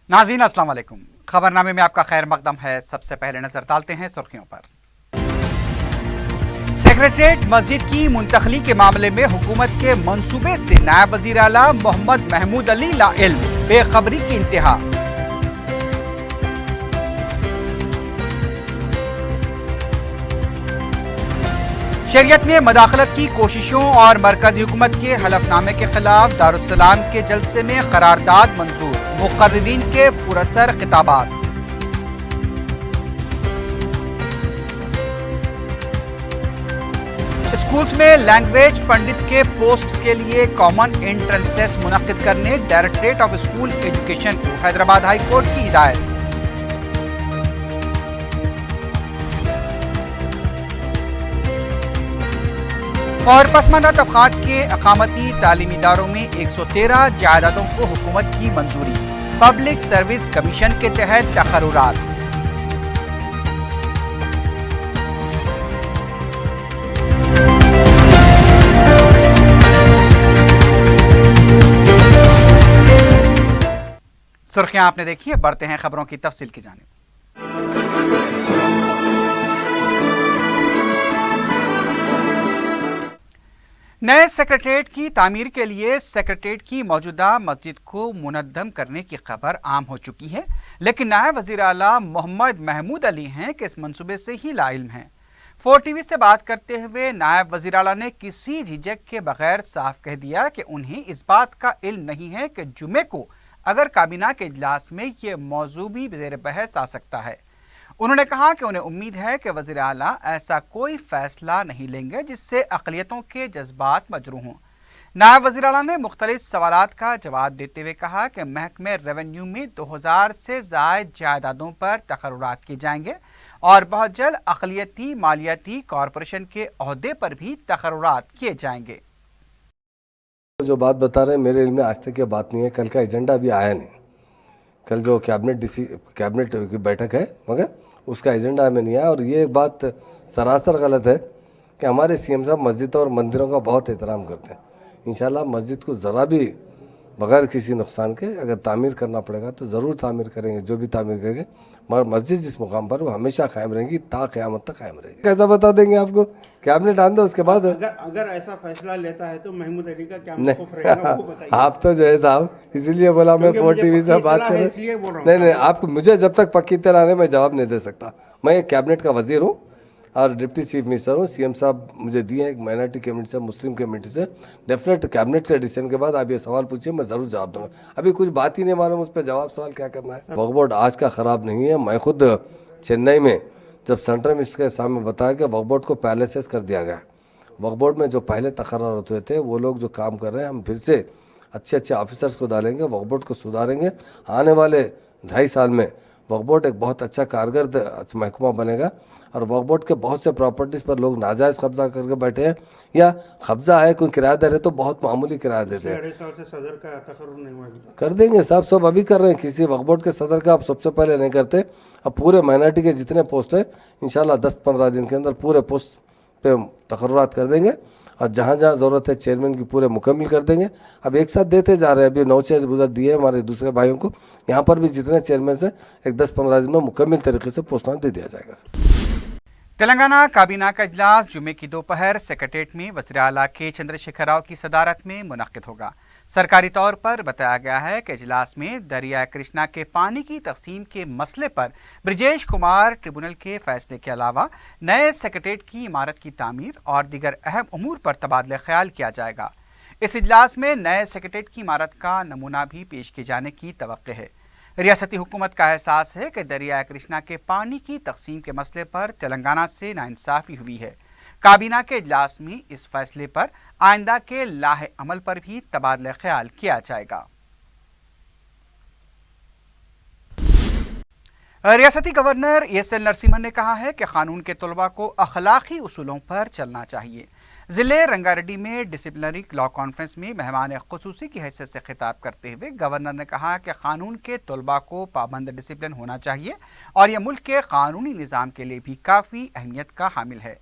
नाज़रीन अस्सलाम वालेकुम। खबरनामे में आपका खैर मकदम है। सबसे पहले नजर डालते हैं सुर्खियों पर। सेक्रेटरीट मस्जिद की मुंतकली के मामले में हुकूमत के मंसूबे से नायब वजीर आला मोहम्मद महमूद अली ला इल्म, बेखबरी की इंतहा। शरीयत में मदाखलत की कोशिशों और मरकजी हुकूमत के हलफनामे के खिलाफ दारुस्सलाम के जलसे में करारदाद मंजूर, मुकर्रिरीन के पुरअसर खिताबात। स्कूल्स में लैंग्वेज पंडित्स के पोस्ट्स के लिए कॉमन एंट्रेंस टेस्ट मुनक्किद करने डायरेक्टरेट ऑफ स्कूल एजुकेशन को हैदराबाद हाई कोर्ट की हिदायत। और पसमानदा तबकात के अकामती तालीमी इदारों में 113 जायदादों को हुकूमत की मंजूरी, पब्लिक सर्विस कमीशन के तहत तकर्रुरात। सुर्खियां आपने देखी है, बढ़ते हैं खबरों की तफसील की जानिब। नए सेक्रेटरीट की तामीर के लिए सेक्रेटरीट की मौजूदा मस्जिद को मुनद्दम करने की खबर आम हो चुकी है, लेकिन नायब वज़ीर आला मोहम्मद महमूद अली हैं कि इस मंसूबे से ही लाइल्म हैं। 4TV से बात करते हुए नायब वज़ीर आला ने किसी झिझक के बगैर साफ कह दिया कि उन्हें इस बात का इल्म नहीं है कि जुमे को अगर काबीना के इजलास में ये मौजू भी ज़ेर बहस आ सकता है। उन्होंने कहा कि उन्हें उम्मीद है कि वज़ीर आला ऐसा कोई फैसला नहीं लेंगे जिससे अक़लियतों के जज्बात मजरूह हों। नायब वज़ीर आला ने मुख्तलिफ सवालात का जवाब देते हुए कहा कि महकमे रेवेन्यू में 2000 से ज़ायद जायदादों पर तकर्रुरात किए जाएंगे और बहुत जल्द अक़लियती मालियाती कॉरपोरेशन के अहदे पर भी तकर्रुरात किए जाएंगे। जो बात बता रहे हैं मेरे इल्म में आज तक ये बात नहीं है, कल का एजेंडा अभी आया नहीं। कल जो कैबिनेट की बैठक है मगर उसका एजेंडा हमें नहीं आया। और ये एक बात सरासर गलत है कि हमारे सीएम साहब मस्जिदों और मंदिरों का बहुत एहतराम करते हैं। इंशाल्लाह मस्जिद को ज़रा भी बगैर किसी नुकसान के अगर तामीर करना पड़ेगा तो ज़रूर तामीर करेंगे, जो भी तामीर करेंगे, मगर मस्जिद जिस मुकाम पर वो हमेशा कायम रहेगी, ता क़यामत तक कायम रहेगी। कैसा बता देंगे आपको, कैबिनेट आने दो उसके बाद। अगर ऐसा फैसला लेता है तो महमूद अली का क्या मौक़िफ़ रहेगा वो बताइए। आप तो जो है साहब, इसीलिए बोला मैं 4TV से बात करें। नहीं, आपको मुझे जब तक पक्की इत्तला नहीं मैं जवाब नहीं दे सकता। मैं एक कैबिनेट का वजीर हूँ और डिप्टी चीफ मिनिस्टर हूँ। सीएम साहब मुझे दिए हैं एक माइनॉरिटी कम्युनिटी से, मुस्लिम कम्युनिटी से। डेफिनेट कैबिनेट के डिसीजन के बाद आप ये सवाल पूछिए, मैं ज़रूर जवाब दूंगा। अभी कुछ बात ही नहीं मालूम, उस पर जवाब सवाल क्या करना है। वक्फ बोर्ड आज का ख़राब नहीं है। मैं खुद चेन्नई में जब सेंट्रल मिनिस्टर के सामने बताया कि वक्फ बोर्ड को पैलेसेस कर दिया गया। वक्फ बोर्ड में जो पहले तकर्रुरात हुए थे वो लोग जो काम कर रहे हैं, हम फिर से अच्छे ऑफिसर्स को डालेंगे, वक्फ बोर्ड को सुधारेंगे। आने वाले 2.5 साल में वक्फ बोर्ड एक बहुत अच्छा कारगर महकमा बनेगा। और वक्फ बोर्ड के बहुत से प्रॉपर्टीज़ पर लोग नाजायज़ कब्जा करके बैठे हैं या कब्जा है, कोई किराया दे रहे तो बहुत मामूली किराया देते हैं। 2.5 साल से सदर का तकर्रुर नहीं हुआ अभी तक। कर देंगे साहब, सब अभी कर रहे हैं। किसी वक्फ बोर्ड के सदर का आप सबसे पहले नहीं करते। अब पूरे माइनॉरिटी के जितने पोस्ट हैं इंशाल्लाह 10-15 दिन के अंदर पूरे पोस्ट पे तकर्रुरात कर देंगे और जहाँ जहाँ ज़रूरत है चेयरमैन की पूरे मुकम्मल कर देंगे। अब एक साथ देते जा रहे हैं, अभी 9 चेयर उधर दिए हमारे दूसरे भाइयों को। यहाँ पर भी जितने चेयरमैन से एक 10-15 दिन में मुकम्मल तरीके से पोस्टां दे दिया जाएगा। तेलंगाना काबीना का इजलास जुमे की दोपहर सेक्रेटरीट में वज़ीर आला के चंद्रशेखर राव की सदारत में मुनक्किद होगा। सरकारी तौर पर बताया गया है कि इजलास में दरिया कृष्णा के पानी की तकसीम के मसले पर ब्रिजेश कुमार ट्रिब्यूनल के फैसले के अलावा नए सेक्रेटरीट की इमारत की तामीर और दीगर अहम उमूर पर तबादला ख्याल किया जाएगा। इस इजलास में नए सेक्रेटरीट की इमारत का नमूना भी पेश किए जाने की तवक्को है। रियासती हुकूमत का एहसास है कि दरिया कृष्णा के पानी की तकसीम के मसले पर तेलंगाना से नाइंसाफ़ी हुई है। काबीना के इजलास में इस फैसले पर आइंदा के लाहे अमल पर भी तबादला ख्याल किया जाएगा। रियासती गवर्नर ESL नरसिम्हन ने कहा है कि कानून के तलबा को अखलाकी उसूलों पर चलना चाहिए। ज़िले रंगारेड्डी में डिसिप्लिनरी लॉ कॉन्फ्रेंस में मेहमान ख़ुसूसी की हैसियत से खिताब करते हुए गवर्नर ने कहा कि कानून के तलबा को पाबंद डिसिप्लिन होना चाहिए और यह मुल्क के कानूनी निज़ाम के लिए भी काफ़ी अहमियत का हामिल है।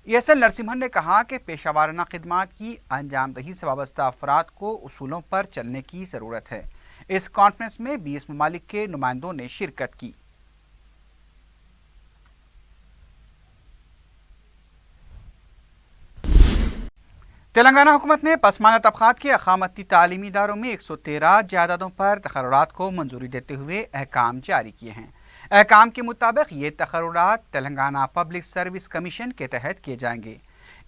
ESL नरसिम्हन ने कहा कि पेशावाराना खिदमात की अंजामदही से वाबस्ता अफराद को उसूलों पर चलने की ज़रूरत है। اس کانفرنس میں 20 ممالک کے نمائندوں نے شرکت کی۔ تلنگانہ حکومت نے پسماندہ طبقات کے اقامتی تعلیمی اداروں میں 113 جائیدادوں پر تقررات کو منظوری دیتے ہوئے احکام جاری کیے ہیں۔ احکام کے مطابق یہ تقررات تلنگانہ پبلک سروس کمیشن کے تحت کیے جائیں گے۔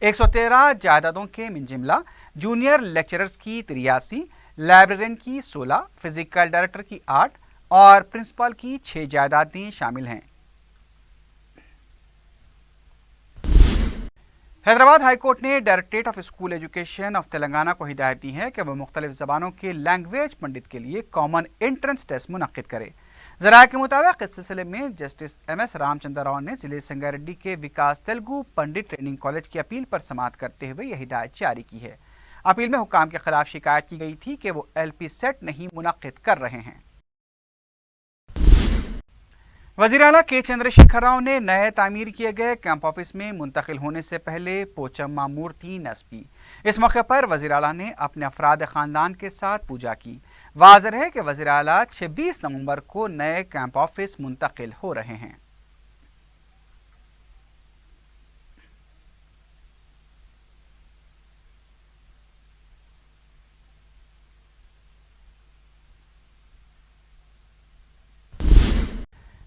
113 جائیدادوں کے من جملہ جونیئر لیکچررز کی 83، لائبریرین کی 16، فزیکل ڈائریکٹر کی 8 اور پرنسپل کی 6 جائیدادیں شامل ہیں۔ حیدرآباد ہائی کورٹ نے directorate of school education of Telangana کو ہدایت دی ہے کہ وہ مختلف زبانوں کے لینگویج پنڈت کے لیے کامن انٹرنس ٹیسٹ منعقد کرے۔ ذرائع کے مطابق اس سلسلے میں justice M S Ram Chandra Rao نے ضلع سنگاریڈی کے وکاس تیلگو پنڈت ٹریننگ کالج کی اپیل پر سماعت کرتے ہوئے یہ ہدایت جاری کی ہے۔ اپیل میں حکام کے خلاف شکایت کی گئی تھی کہ وہ ایل پی سیٹ نہیں منعقد کر رہے ہیں۔ وزیر اعلیٰ کے چندر شیکھر راؤ نے نئے تعمیر کیے گئے کیمپ آفس میں منتقل ہونے سے پہلے پوچمما مورتی نصب کی۔ اس موقع پر وزیر اعلیٰ نے اپنے افراد خاندان کے ساتھ پوجا کی۔ واضح ہے کہ وزیر اعلیٰ 26 نومبر کو نئے کیمپ آفس منتقل ہو رہے ہیں۔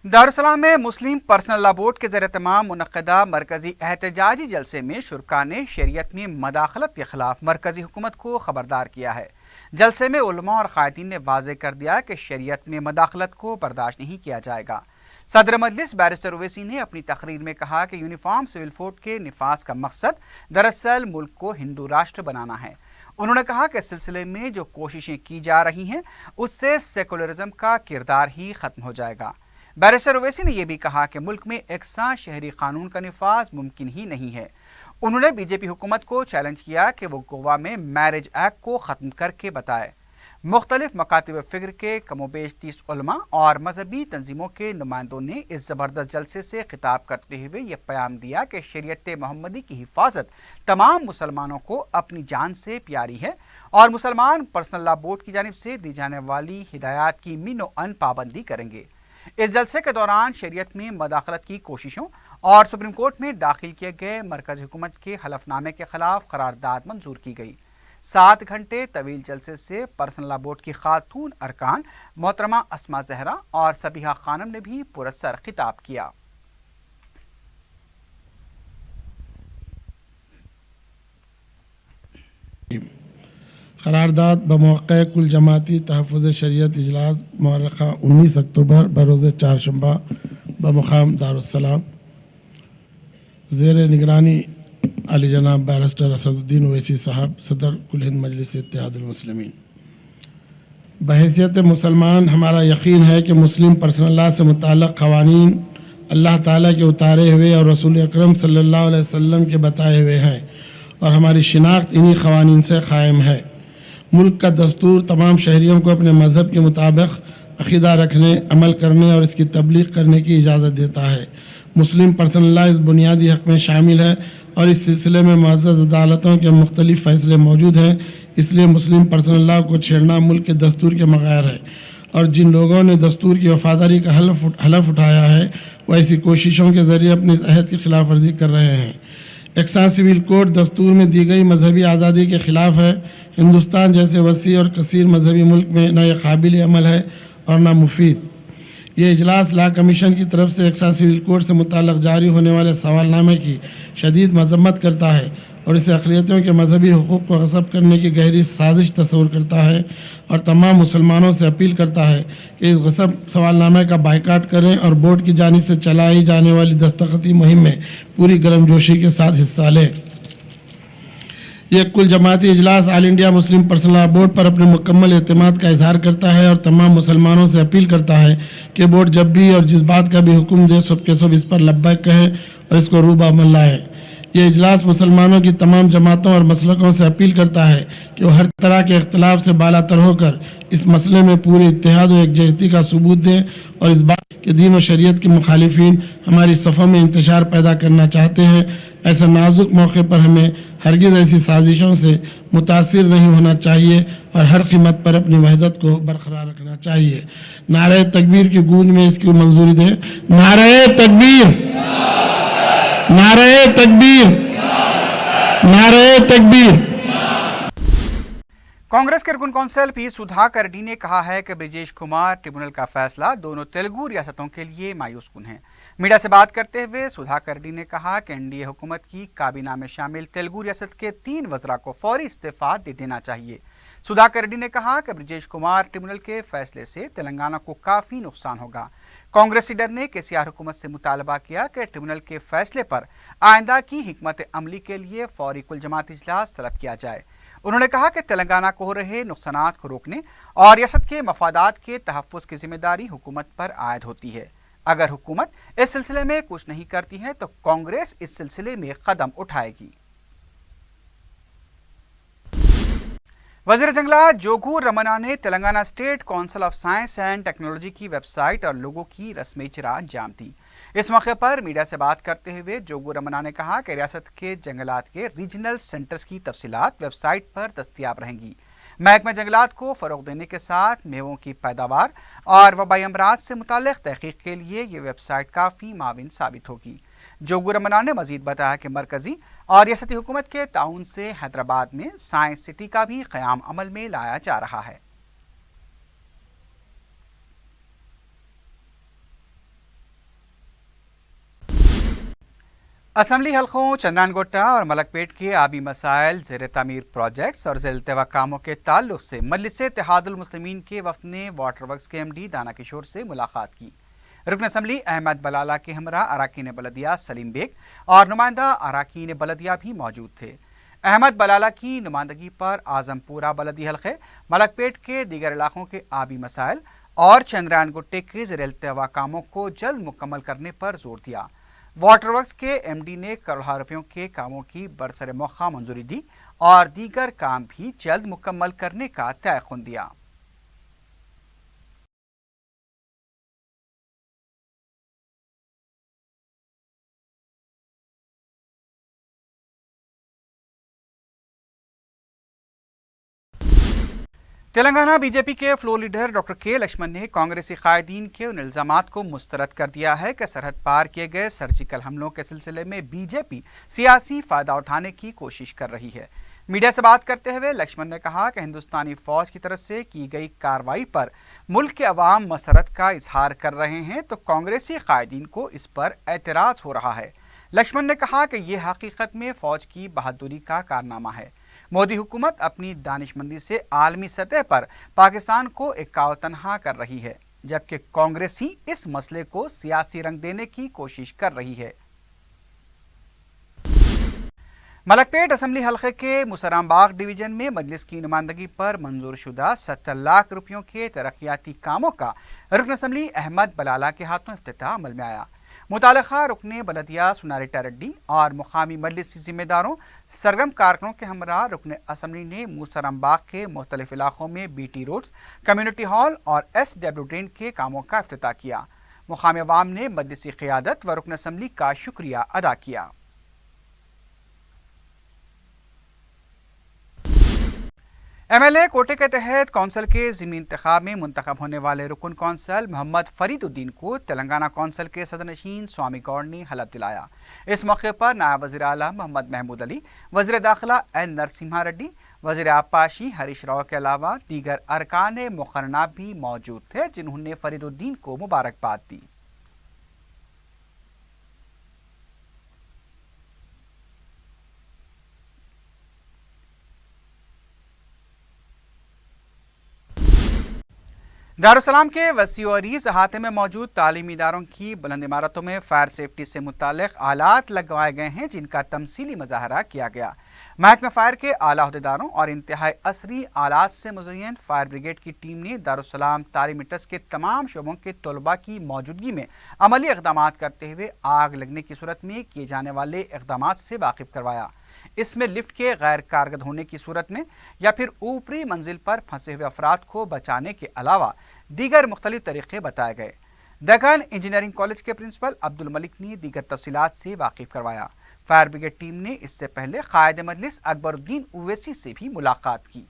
دارالسلام میں مسلم پرسنل لا بورڈ کے زیر اہتمام منعقدہ مرکزی احتجاجی جلسے میں شرکاء نے شریعت میں مداخلت کے خلاف مرکزی حکومت کو خبردار کیا ہے۔ جلسے میں علماء اور قائدین نے واضح کر دیا کہ شریعت میں مداخلت کو برداشت نہیں کیا جائے گا۔ صدر مجلس بیرسٹر اویسی نے اپنی تقریر میں کہا کہ یونیفارم سول کوڈ کے نفاذ کا مقصد دراصل ملک کو ہندو راشٹر بنانا ہے۔ انہوں نے کہا کہ اس سلسلے میں جو کوششیں کی جا رہی ہیں اس سے سیکولرزم کا کردار ہی ختم ہو جائے گا۔ بیرسٹر اویسی نے یہ بھی کہا کہ ملک میں یکساں شہری قانون کا نفاذ ممکن ہی نہیں ہے۔ انہوں نے بی جے پی حکومت کو چیلنج کیا کہ وہ گوا میں میرج ایکٹ کو ختم کر کے بتائے۔ مختلف مکاتب فکر کے کم و بیش 30 علماء اور مذہبی تنظیموں کے نمائندوں نے اس زبردست جلسے سے خطاب کرتے ہوئے یہ پیام دیا کہ شریعت محمدی کی حفاظت تمام مسلمانوں کو اپنی جان سے پیاری ہے اور مسلمان پرسنل لا بورڈ کی جانب سے دی جانے والی ہدایات کی من و ان پابندی کریں گے۔ اس جلسے کے دوران شریعت میں مداخلت کی کوششوں اور سپریم کورٹ میں داخل کیے گئے مرکزی حکومت کے حلف نامے کے خلاف قرارداد منظور کی گئی۔ 7 گھنٹے طویل جلسے سے پرسنل لا بورڈ کی خاتون ارکان محترمہ اسما زہرا اور سبیحہ خانم نے بھی پرسر خطاب کیا۔ قرارداد بموقع کل جماعتی تحفظ شریعت اجلاس مورخہ 19 اکتوبر بروز چہارشنبہ بمقام دارالسلام زیر نگرانی علی جناب بیرسٹر اسد الدین اویسی صاحب صدر کل ہند مجلس اتحاد المسلمین۔ بحیثیت مسلمان ہمارا یقین ہے کہ مسلم پرسنل لا سے متعلق قوانین اللہ تعالیٰ کے اتارے ہوئے اور رسول اکرم صلی اللہ علیہ وسلم کے بتائے ہوئے ہیں اور ہماری شناخت انہی قوانین سے قائم ہے۔ ملک کا دستور تمام شہریوں کو اپنے مذہب کے مطابق عقیدہ رکھنے، عمل کرنے اور اس کی تبلیغ کرنے کی اجازت دیتا ہے۔ مسلم پرسنل لا اس بنیادی حق میں شامل ہے اور اس سلسلے میں معزز عدالتوں کے مختلف فیصلے موجود ہیں۔ اس لیے مسلم پرسنل لا کو چھیڑنا ملک کے دستور کے بغیر ہے اور جن لوگوں نے دستور کی وفاداری کا حلف اٹھایا ہے وہ ایسی کوششوں کے ذریعے اپنے عہد کی خلاف ورزی کر رہے ہیں۔ یکساں سول کوڈ دستور میں دی گئی مذہبی آزادی کے خلاف ہے۔ ہندوستان جیسے وسیع اور کثیر مذہبی ملک میں نہ یہ قابل عمل ہے اور نہ مفید۔ یہ اجلاس لا کمیشن کی طرف سے یکساں سول کوڈ سے متعلق جاری ہونے والے سوال نامے کی شدید مذمت کرتا ہے اور اسے اقلیتوں کے مذہبی حقوق کو غصب کرنے کی گہری سازش تصور کرتا ہے اور تمام مسلمانوں سے اپیل کرتا ہے کہ اس غصب سوال نامے کا بائیکاٹ کریں اور بورڈ کی جانب سے چلائی جانے والی دستخطی مہم میں پوری گرم جوشی کے ساتھ حصہ لیں۔ یہ کل جماعتی اجلاس آل انڈیا مسلم پرسنل لا بورڈ پر اپنے مکمل اعتماد کا اظہار کرتا ہے اور تمام مسلمانوں سے اپیل کرتا ہے کہ بورڈ جب بھی اور جس بات کا بھی حکم دے سب کے سب اس پر لبیک کہے اور اس کو روبہ عمل لائے۔ یہ اجلاس مسلمانوں کی تمام جماعتوں اور مسلکوں سے اپیل کرتا ہے کہ وہ ہر طرح کے اختلاف سے بالا تر ہو کر اس مسئلے میں پورے اتحاد و یکجہتی کا ثبوت دیں اور اس بات کہ دین و شریعت کے مخالفین ہماری صفوں میں انتشار پیدا کرنا چاہتے ہیں ऐसे नाजुक मौके पर हमें हरगिज़ ऐसी साजिशों से मुतासिर नहीं होना चाहिए और हर कीमत पर अपनी वहदत को बरकरार रखना चाहिए। नारे तकबीर की गूंज में इसकी मंजूरी दें। नारे तकबीर, नारे तकबीर, नारे तकबीर। कांग्रेस के रुकन कौंसिल पी सुधाकर रेड्डी ने कहा है कि ब्रिजेश कुमार ट्रिब्यूनल का फैसला दोनों तेलुगु रियासतों के लिए मायूस कुन है। मीडिया से बात करते हुए सुधाकर रेड्डी ने कहा कि एनडीए हुकूमत की काबीना में शामिल तेलुगु रियासत के 3 वज़रा को फौरी इस्तीफा दे देना चाहिए। सुधाकर रेड्डी ने कहा कि ब्रिजेश कुमार ट्रिब्यूनल के फैसले से तेलंगाना को काफ़ी नुकसान होगा। कांग्रेस लीडर ने केसीआर हुकूमत से मुतालबा किया कि ट्रिब्यूनल के फैसले पर आइंदा की हिकमत अमली के लिए फौरी कुल जमाती इजलास तलब किया जाए। उन्होंने कहा कि तेलंगाना को हो रहे नुकसानात को रोकने और रियासत के मफादात के तहफ़्फ़ुज़ की जिम्मेदारी हुकूमत पर आयद होती है। अगर हुकूमत इस सिलसिले में कुछ नहीं करती है तो कांग्रेस इस सिलसिले में कदम उठाएगी। वज़ीर जंगलात जोगू रमना ने Telangana state council of science and technology की वेबसाइट और लोगों की रस्मी इजरा अंजाम दी। इस मौके पर मीडिया से बात करते हुए जोगू रमना ने कहा कि रियासत के जंगलात के रीजनल सेंटर्स की तफसीलात वेबसाइट पर दस्तयाब रहेंगी। महकमा जंगलात को फ़रोग़ देने के साथ मेवों की पैदावार और वबाई अमराज से मुताल्लिक़ तहक़ीक़ के लिए ये वेबसाइट काफ़ी माविन साबित होगी। जोगू रमना ने मज़ीद बताया कि मरकज़ी और रियासती हुकूमत के ताउन से हैदराबाद में साइंस सिटी का भी क़याम अमल में लाया जा रहा है। असम्बली हल्कों चंद्रानगोट्टा और मलकपेट के आबी मसाइल ज़ेर तामीर प्रोजेक्ट्स और ज़िलतवा कामों के ताल्लुक़ से मजलिस इत्तेहादुल मुस्लिमीन के वफ़द ने वाटर वर्क्स के MD दाना किशोर से मुलाकात की। रुकन असम्बली अहमद बलाला के हमरा अराकीन बलदिया सलीम बेग और नुमाइंदा अराकीन बलदिया भी मौजूद थे। अहमद बलाला की नुमाइंदगी पर आज़मपुरा बलदी हल्के, मलकपेट के दीगर इलाकों के आबी मसाइल और चंद्रानगोट्टे के ज़ेर-इल्तवा कामों को जल्द मुकम्मल करने पर जोर दिया। वाटर वर्क्स के MD ने करोड़ों रुपयों के कामों की बरसर मौका मंजूरी दी और दीगर काम भी जल्द मुकम्मल करने का तयक़ुन दिया। तेलंगाना बीजेपी के फ्लोर लीडर डॉक्टर के लक्ष्मण ने कांग्रेसी कायदीन के उन इल्ज़ामात को मुस्तरद कर दिया है कि सरहद पार किए गए सर्जिकल हमलों के सिलसिले में बीजेपी सियासी फ़ायदा उठाने की कोशिश कर रही है। मीडिया से बात करते हुए लक्ष्मण ने कहा कि हिंदुस्तानी फ़ौज की तरफ से की गई कार्रवाई पर मुल्क के अवाम मसरत का इजहार कर रहे हैं तो कांग्रेसी कायदीन को इस पर एतराज़ हो रहा है। लक्ष्मण ने कहा कि यह हकीकत में फ़ौज की बहादुरी का कारनामा है। मोदी हुकूमत अपनी दानिशमंदी से आलमी सतह पर पाकिस्तान को एकाव तन्हा कर रही है, जबकि कांग्रेस ही इस मसले को सियासी रंग देने की कोशिश कर रही है। मलकपेट असम्बली हल्के के मुसरामबाग डिवीजन में मजलिस की नुमाइंदगी पर मंजूर शुदा 70 लाख रुपयों के तरक्याती कामों का रुकन असम्बली अहमद बलाला के हाथों इफ्तिताह अमल में आया। मुतालिका रुकने बलदिया सुनारेटा रेड्डी और मुकामी मजलिस जिम्मेदारों सरगर्म कारकुनों के हमरा रुकने असम्बली ने मुसरामबाग के मुख्तलिफ इलाकों में BT रोड्स, कम्युनिटी हॉल और SW ड्रेन के कामों का इफ्तिताह किया। मुकामी अवाम ने मजलिसी क़ियादत व रुकन असम्बली का शुक्रिया अदा किया। MLA कोटे के तहत कौंसिल के ज़िमनी इंतखाब में मुंतखब होने वाले रुकन कौंसिल मोहम्मद फरीदुद्दीन को तेलंगाना कौंसिल के सदरनशीन स्वामी गौड़ ने हलफ दिलाया। इस मौके पर नायब वज़ीर आला मोहम्मद महमूद अली, वज़ीर दाखिला N नरसिम्हा रेड्डी, वज़ीर आबपाशी हरीश राव के अलावा दीगर अरकान मुक़र्रना भी मौजूद थे, जिन्होंने फरीदुद्दीन को मुबारकबाद दी। दारुसलाम के वसी और अरीज़ अहाते में मौजूद तालीमी इदारों की बुलंद इमारतों में फायर सेफ्टी से मुताल्लिक़ आलात लगवाए गए हैं, जिनका तमसीली मुज़ाहरा किया गया। महकमा फायर के आला अहदेदारों और इंतहाई असरी आलात से मुज़य्यन फायर ब्रिगेड की टीम ने दारुसलाम तालीमी ट्रस्ट के तमाम शोबों के तलबा की मौजूदगी में अमली इक़दामात करते हुए आग लगने की सूरत में किए जाने वाले इक़दामात से वाकिफ़ करवाया। इसमें लिफ्ट के गैर कारगर होने की सूरत में या फिर ऊपरी मंजिल पर फंसे हुए अफराद को बचाने के अलावा दीगर मुख्तलिफ तरीक़े बताए गए। दक्कन इंजीनियरिंग कॉलेज के प्रिंसिपल अब्दुल मलिक ने दीगर तफसीलात से वाकिफ़ करवाया। فائر بریگیڈ ٹیم نے اس سے پہلے قائد مجلس اکبر الدین اویسی سے بھی ملاقات کی۔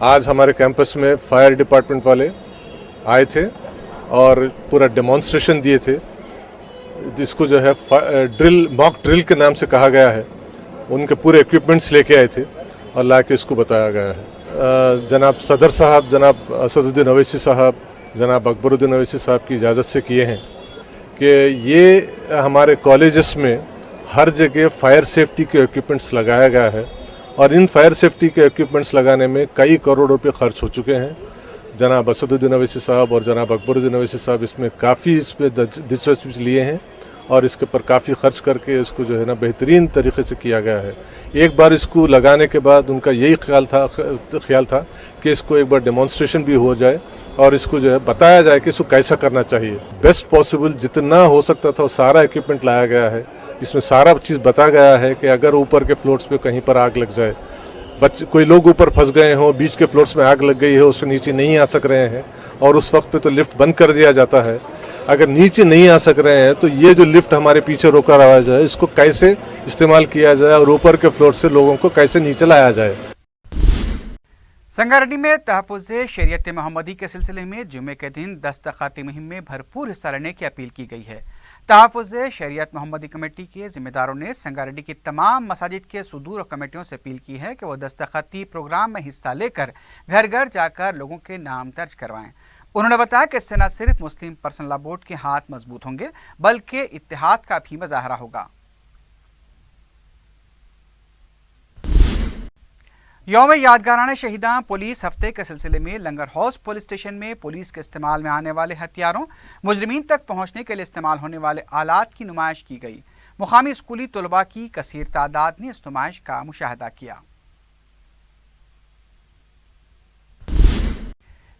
आज हमारे कैंपस में फायर डिपार्टमेंट वाले आए थे और पूरा डेमोन्स्ट्रेशन दिए थे, जिसको जो है मॉक ड्रिल के नाम से कहा गया है। उनके पूरे इक्विपमेंट्स लेके आए थे और लाके इसको बताया गया है। जनाब सदर साहब, जनाब असदुद्दीन अवैसी साहब, जनाब अकबरुद्दीन अवैसी साहब की इजाज़त से किए हैं कि ये हमारे कॉलेजेस में हर जगह फायर सेफ्टी के इक्विपमेंट्स लगाया गया है और इन फायर सेफ्टी के इक्विपमेंट्स लगाने में कई करोड़ रुपए खर्च हो चुके हैं। जनाब असदुद्दीन अवैसी साहब और जनाब अकबरुद्दीन अवैसी साहब इसमें काफ़ी इसमें दिलचस्पी लिए हैं और इसके ऊपर काफ़ी खर्च करके इसको जो है ना बेहतरीन तरीके से किया गया है। एक बार इसको लगाने के बाद उनका यही ख्याल था कि इसको एक बार डेमोन्स्ट्रेशन भी हो जाए और इसको जो है बताया जाए कि इसको कैसा करना चाहिए। बेस्ट पॉसिबल जितना हो सकता था वो सारा इक्विपमेंट लाया गया है। इसमें सारा चीज़ बताया गया है कि अगर ऊपर के फ्लोर्स पे कहीं पर आग लग जाए, कोई लोग ऊपर फंस गए हों, बीच के फ्लोर्स में आग लग गई है, उससे नीचे नहीं आ सक रहे हैं और उस वक्त पे तो लिफ्ट बंद कर दिया जाता है। अगर नीचे नहीं आ सक रहे हैं तो ये जो लिफ्ट हमारे पीछे रोका रहा जाए, इसको कैसे इस्तेमाल किया जाए और ऊपर के फ्लोर से लोगों को कैसे नीचे लाया जाए। संगारेड्डी में तहफ़्फ़ुज़ शरीयत मोहम्मदी के सिलसिले में जुमे के दिन दस्तखती मुहिम में भरपूर हिस्सा लेने की अपील की गई है। तहफ़्फ़ुज़ शरीयत मोहम्मदी कमेटी के ज़िम्मेदारों ने संगारेड्डी की तमाम मसाजिद के सुदूर कमेटियों से अपील की है कि वो दस्तखती प्रोग्राम में हिस्सा लेकर घर घर जाकर लोगों के नाम दर्ज करवाएं। उन्होंने बताया कि इससे न सिर्फ मुस्लिम पर्सनल लॉ बोर्ड के हाथ मजबूत होंगे बल्कि इत्तेहाद का भी मुजाहरा होगा। यौम यादगाराना शहीदां पुलिस हफ्ते के सिलसिले में लंगर हाउस पुलिस स्टेशन में पुलिस के इस्तेमाल में आने वाले हथियारों, मुजरिमीन तक पहुंचने के लिए इस्तेमाल होने वाले आलात की नुमाइश की गई। मुकामी स्कूली तलबा की कसीर तादाद ने इस नुमाइश का मुशाहदा किया।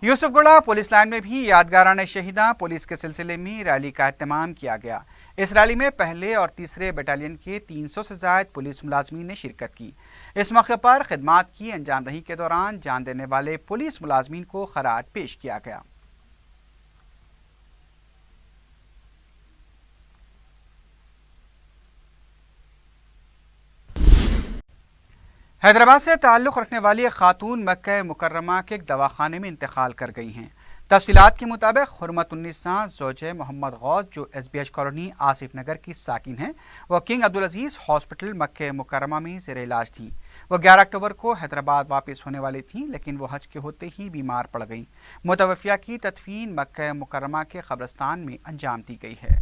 यूसुफगुड़ा पुलिस लाइन में भी यादगाराना शहीदां पुलिस के सिलसिले में रैली का एहतमाम किया गया। इस रैली में पहले और तीसरे बटालियन के 300 से ज़ायद पुलिस मुलाजमीन ने शिरकत की। इस मौके पर खिदमात की अंजामदही के दौरान जान देने वाले पुलिस मुलाजमीन को खराज पेश किया गया। हैदराबाद से ताल्लुक़ रखने वाली एक खातून मक्का मुकर्रमा के एक दवाखाने में इंतकाल कर गई हैं। तफसीलात के मुताबिक हुर्मत उन्निसा ज़ौजे मोहम्मद गौस जो SBH कॉलोनी आसिफ नगर की साकिन हैं, वह किंग अब्दुल अजीज़ हॉस्पिटल मक्का मुकर्रमा में ज़ेर इलाज थी। वह 11 अक्टूबर को हैदराबाद वापस होने वाली थी, लेकिन वो हज के होते ही बीमार पड़ गई। मुतवफ़िया की तदफीन मक्का मुकर्रमा के कब्रिस्तान में अंजाम दी गई है।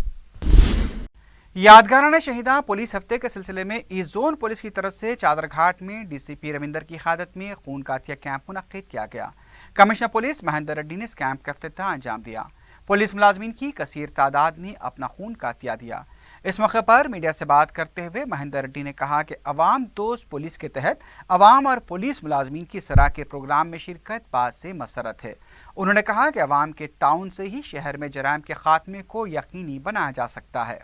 यादगाराना शहीदां पुलिस हफ्ते के सिलसिले में ईस्ट जोन पुलिस की तरफ से चादरघाट में DCP रविंदर की क़यादत में खून का अतिया कैंप मुनक्किद किया गया। कमिश्नर पुलिस महेंद्र रेड्डी ने इस कैंप का इफ्तिताह अंजाम दिया। पुलिस मुलाजमीन की कसीर तादाद ने अपना खून का अतिया दिया। इस मौके पर मीडिया से बात करते हुए महेंद्र रेड्डी ने कहा कि अवाम दोस्त पुलिस के तहत अवाम और पुलिस मुलाजमीन की सराह के प्रोग्राम में शिरकत बात से मसरत है। उन्होंने कहा कि अवाम के ताउन से ही शहर में जराइम के खात्मे को यकीनी बनाया जा सकता है।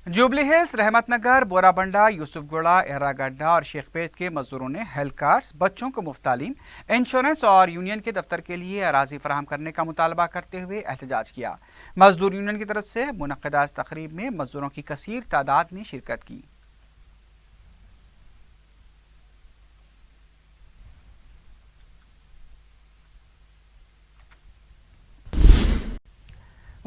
जुबली हिल्स, रहमतनगर, बोराबंडा, यूसुफगुड़ा, एरागड्डा और शेखपेट के मजदूरों ने हेल्थ कार्ड्स, बच्चों को मुफ्त तालीम, इंश्योरेंस और यूनियन के दफ्तर के लिए अराजी फराहम करने का मुतालबा करते हुए एहतजाज किया। मजदूर यूनियन की तरफ से मुनक्किदा इस तकरीब में मजदूरों की कसीर तादाद ने शिरकत की।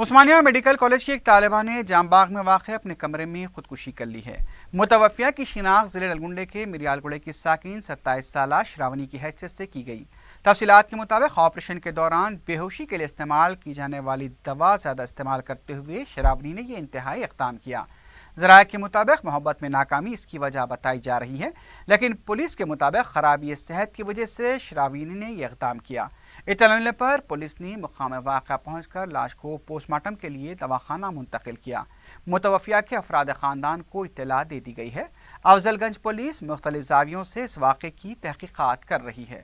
عثمانیہ میڈیکل کالج کی ایک طالبہ نے جام باغ میں واقع اپنے کمرے میں خودکشی کر لی ہے۔ متوفیہ کی شناخت ضلع نلگنڈے کے مریال گڑھے کی ساکن 27 سالہ شراونی کی حیثیت سے کی گئی۔ تفصیلات کے مطابق آپریشن کے دوران بے ہوشی کے لیے استعمال کی جانے والی دوا زیادہ استعمال کرتے ہوئے شراونی نے یہ انتہائی اقدام کیا۔ ذرائع کے مطابق محبت میں ناکامی اس کی وجہ بتائی جا رہی ہے، لیکن پولیس کے مطابق خرابی صحت کی وجہ سے شراونی نے یہ اقدام کیا۔ اطلاع ملنے پر پولیس نے مقام واقعہ پہنچ کر لاش کو پوسٹ مارٹم کے لیے دواخانہ منتقل کیا۔ متوفیہ کے افراد خاندان کو اطلاع دے دی گئی ہے۔ افضل گنج پولیس مختلف زاویوں سے اس واقعے کی تحقیقات کر رہی ہے۔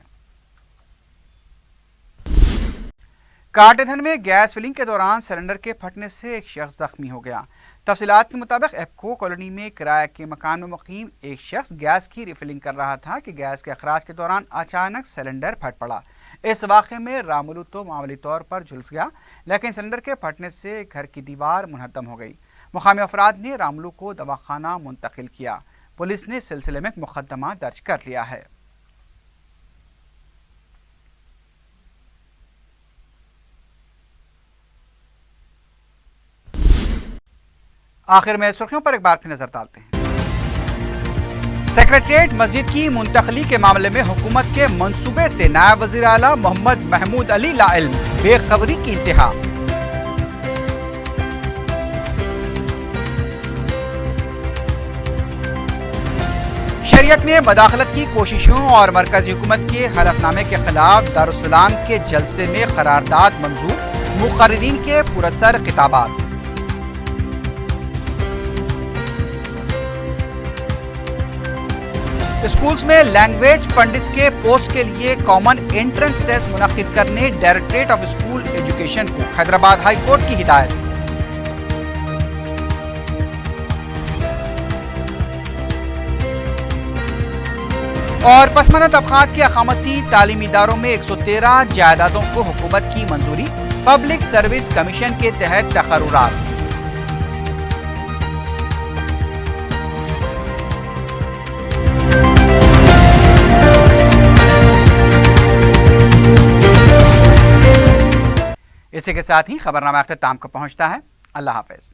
کاٹے دھن میں گیس فلنگ کے دوران سلنڈر کے پھٹنے سے ایک شخص زخمی ہو گیا۔ تفصیلات کے مطابق ایپکو کالونی میں کرایہ کے مکان میں مقیم ایک شخص گیس کی ریفلنگ کر رہا تھا کہ گیس کے اخراج کے دوران اچانک سلنڈر پھٹ پڑا۔ اس واقعے میں رامولو تو معمولی طور پر جھلس گیا، لیکن سلنڈر کے پھٹنے سے گھر کی دیوار منہدم ہو گئی۔ مقامی افراد نے رامولو کو دواخانہ منتقل کیا۔ پولیس نے اس سلسلے میں مقدمہ درج کر لیا ہے۔ آخر میں سرخیوں پر ایک بار پھر نظر ڈالتے ہیں۔ سیکریٹریٹ مسجد کی منتقلی کے معاملے میں حکومت کے منصوبے سے نائب وزیر اعلیٰ محمد محمود علی لا علم، بے خبری کی انتہا۔ شریعت میں مداخلت کی کوششوں اور مرکزی حکومت کے حلف نامے کے خلاف دارالسلام کے جلسے میں قرارداد منظور، مقررین کے پراسر خطابات۔ اسکولز میں لینگویج پنڈتس کے پوسٹ کے لیے کامن انٹرنس ٹیسٹ منعقد کرنے ڈائریکٹریٹ آف اسکول ایجوکیشن کو حیدرآباد ہائی کورٹ کی ہدایت۔ اور پسماندہ طبقات کے اقامتی تعلیمی اداروں میں 113 جائیدادوں کو حکومت کی منظوری، پبلک سروس کمیشن کے تحت تقررات۔ اسی کے ساتھ ہی خبرنامہ اختتام کو پہنچتا ہے۔ اللہ حافظ۔